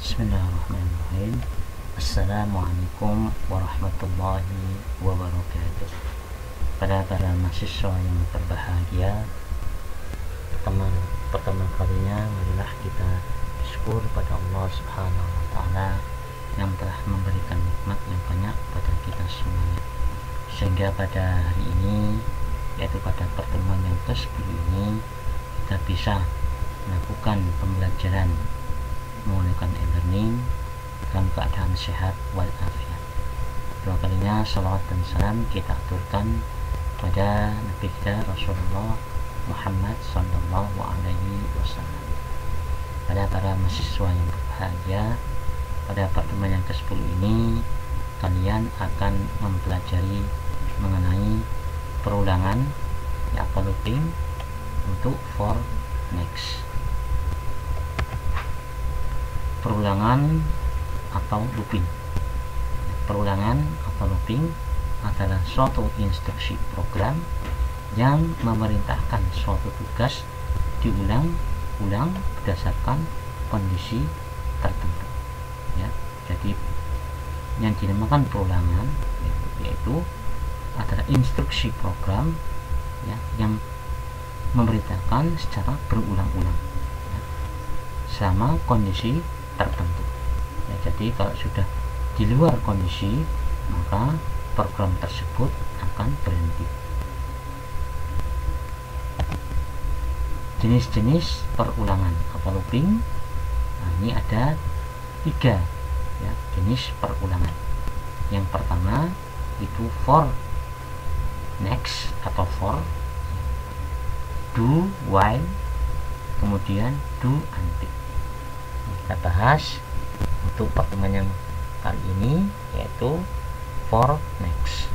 Bismillahirrahmanirrahim. Assalamualaikum warahmatullahi wabarakatuh. Pada para mahasiswa yang berbahagia, pertama kalinya marilah kita bersyukur pada Allah Subhanahu wa Ta'ala yang telah memberikan nikmat yang banyak pada kita semuanya, sehingga pada hari ini, yaitu pada pertemuan yang ke-10 ini, kita bisa melakukan pembelajaran menggunakan e-learning dalam keadaan sehat walafiat. Dua kalinya salawat dan salam kita aturkan pada Nabi kita Rasulullah Muhammad Sallallahu Alaihi Wasallam. Pada para mahasiswa yang berbahagia, pada pertemuan yang ke-10 ini kalian akan mempelajari mengenai perulangan atau looping untuk for next. Perulangan atau looping. Perulangan atau looping adalah suatu instruksi program yang memerintahkan suatu tugas diulang-ulang berdasarkan kondisi tertentu. Ya, jadi yang dinamakan perulangan yaitu adalah instruksi program ya, yang memerintahkan secara berulang-ulang ya, sama kondisi tertentu ya. Jadi kalau sudah di luar kondisi, maka program tersebut akan berhenti. Jenis-jenis perulangan atau looping, nah, ini ada 3 ya, jenis perulangan. Yang pertama itu for next atau for, do while, kemudian do until. Kita bahas untuk pertemuan yang kali ini yaitu for next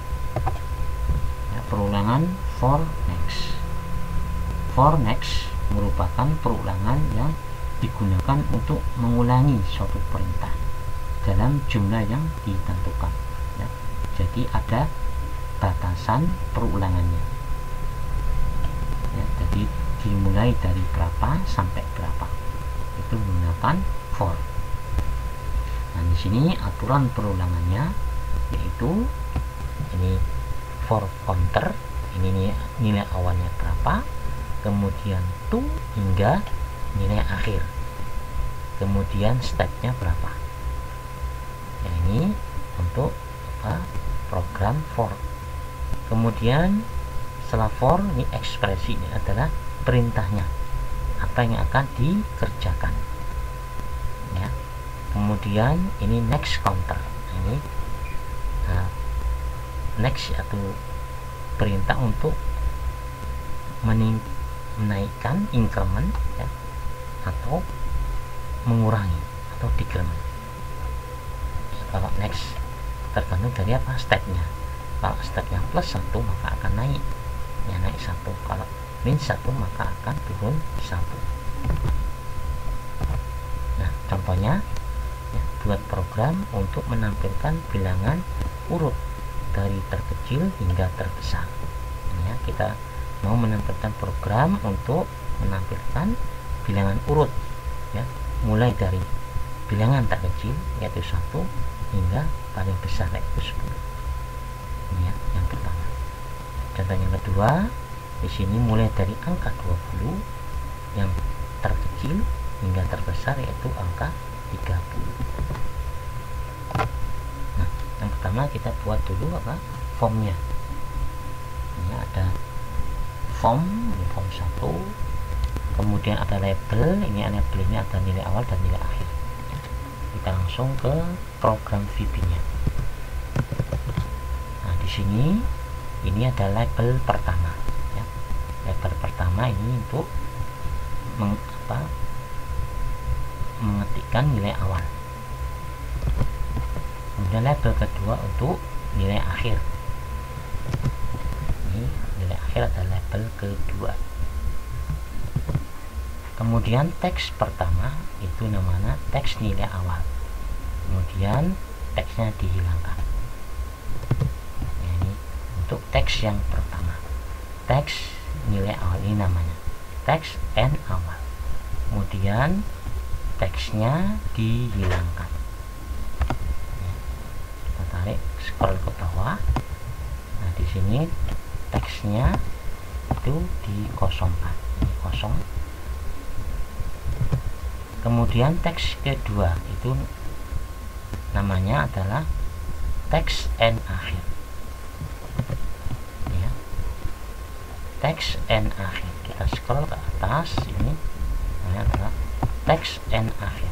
ya, perulangan for next. For next merupakan perulangan yang digunakan untuk mengulangi suatu perintah dalam jumlah yang ditentukan ya. Jadi ada batasan perulangannya ya, jadi dimulai dari berapa sampai berapa itu menggunakan for. Nah, di sini aturan perulangannya yaitu ini for counter, ini nilai awalnya berapa, kemudian to hingga nilai akhir, kemudian stepnya berapa. Ya, ini untuk program for. Kemudian setelah for, ini ekspresi, ini adalah perintahnya, apa yang akan dikerjakan ya. Kemudian ini next counter, ini next atau perintah untuk menaikkan increment ya, atau mengurangi atau decrement. Kalau next tergantung dari apa stepnya. Kalau stepnya plus 1 maka akan naik ya, naik 1. Kalau min 1 maka akan turun 1. Nah, contohnya ya, buat program untuk menampilkan bilangan urut dari terkecil hingga terbesar ya. Kita mau menampilkan program untuk menampilkan bilangan urut ya, mulai dari bilangan terkecil yaitu 1 hingga paling besar yaitu 10. Ini ya, yang pertama. Contoh yang kedua, di sini mulai dari angka 20 yang terkecil hingga terbesar yaitu angka 30. Nah, yang pertama kita buat dulu apa? Formnya. Ini ada form, ini form 1. Kemudian ada label, ini labelnya ada nilai awal dan nilai akhir. Kita langsung ke program VB-nya. Nah, di sini ini ada label pertama. Label pertama ini untuk mengetikkan nilai awal. Kemudian label kedua untuk nilai akhir. Ini nilai akhir adalah label kedua. Kemudian teks pertama itu namanya teks nilai awal. Kemudian teksnya dihilangkan. Ini untuk teks yang pertama. Teks nilai awal ini namanya teks n awal. Kemudian teksnya dihilangkan. Ya, kita tarik scroll ke bawah. Nah, di sini teksnya itu dikosongkan. Ini kosong. Kemudian teks kedua itu namanya adalah teks N akhir. Ya, teks N akhir. Kita scroll ke atas, ini namanya adalah teks N akhir.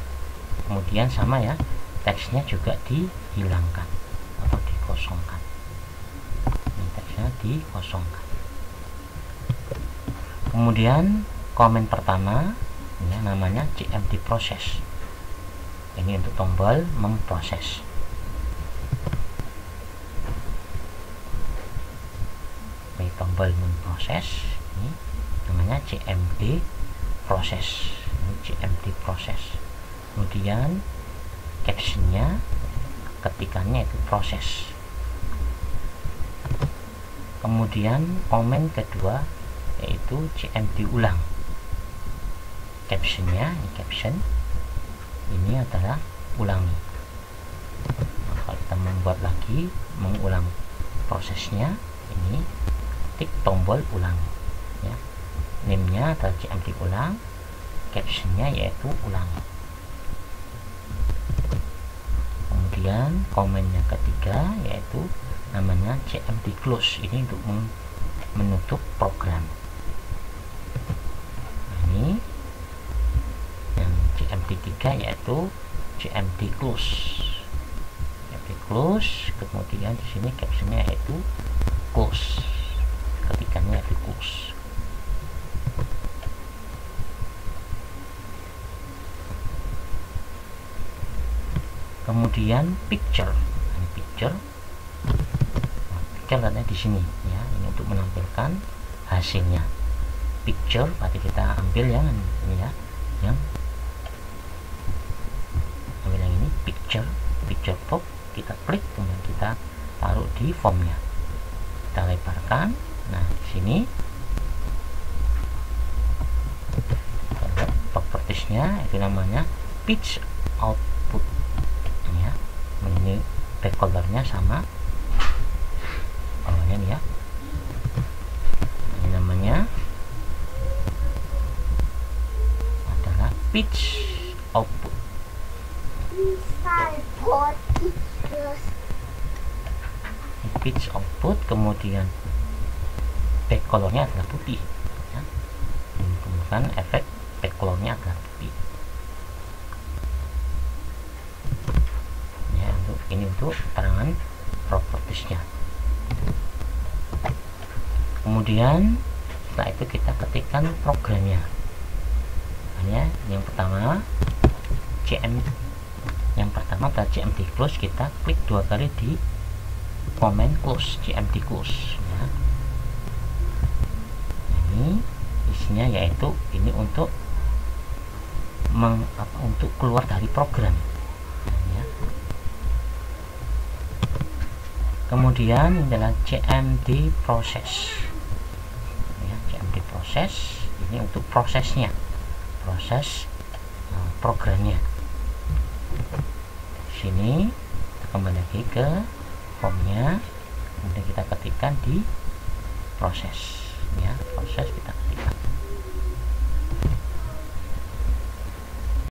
Kemudian sama ya, teksnya juga dihilangkan atau dikosongkan. Ini teksnya dikosongkan. Kemudian komen pertama ini namanya CMD proses. Ini untuk tombol memproses. Ini tombol memproses, ini namanya CMD proses. Ini CMD proses. Kemudian captionnya, ketikannya itu proses. Kemudian komen kedua yaitu CMD ulang. Captionnya, ini caption, ini adalah ulangi. Nah, kalau kita membuat lagi, mengulang prosesnya, ini klik tombol ulangi. Ya, name-nya adalah CMD ulang, captionnya yaitu ulangi. Kemudian komennya ketiga yaitu namanya CMD close. Ini untuk menutup program. Nah, ini yang CMD 3 yaitu CMD close. CMD close, kemudian di sini captionnya yaitu close. Ketikannya yaitu close. Kemudian picture. Ini picture. Nah, picture ada di sini ya. Ini untuk menampilkan hasilnya. Picture berarti kita ambil yang ini ya, yang ambil yang ini picture pop, kita klik kemudian kita taruh di formnya, kita lebarkan. Nah, di sini propertiesnya itu namanya pitch output. Ini ya, ini backcolornya sama bawahnya nih ya. Ini namanya adalah pitch output. Pitch output, kemudian backcolornya adalah putih ya. Kemudian efek backcolornya adalah putih ya. Ini untuk keterangan propertiesnya. Kemudian setelah itu kita ketikkan programnya ya. Yang pertama adalah CMD close. Kita klik dua kali di comment close, CMD close ya. Ini isinya yaitu ini untuk untuk keluar dari program ya. Kemudian adalah CMD proses ya. CMD proses ini untuk prosesnya, proses programnya. Di sini kita kembali lagi ke formnya, kemudian kita ketikkan di proses ya, proses